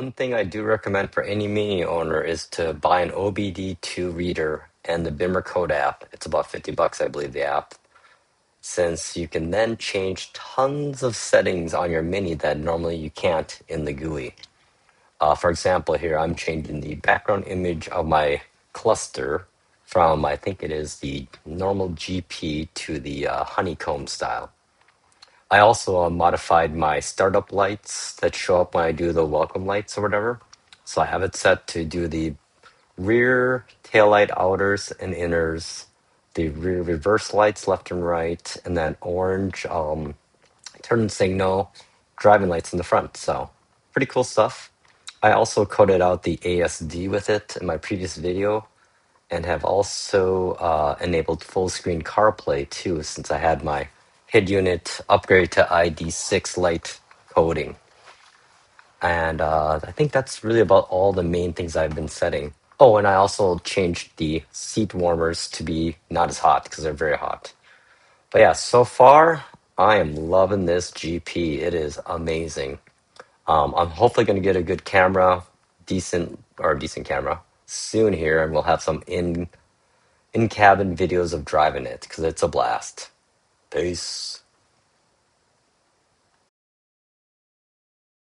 one thing I do recommend for any Mini owner is to buy an OBD2 reader and the Bimmercode app. It's about 50 bucks, I believe, the app, since you can then change tons of settings on your Mini that normally you can't in the GUI. For example, here I'm changing the background image of my cluster from, I think it is the normal GP to the honeycomb style. I also modified my startup lights that show up when I do the welcome lights or whatever. So I have it set to do the rear taillight outers and inners, the rear reverse lights left and right, and then orange turn signal, driving lights in the front. So pretty cool stuff. I also coded out the ASD with it in my previous video and have also enabled full screen CarPlay too, since I had my head unit upgrade to ID6 Lite coding. And I think that's really about all the main things I've been setting. Oh, and I also changed the seat warmers to be not as hot because they're very hot. But yeah, so far I am loving this GP. It is amazing. I'm hopefully going to get a good camera, decent camera soon here, and we'll have some in cabin videos of driving it because it's a blast. Peace.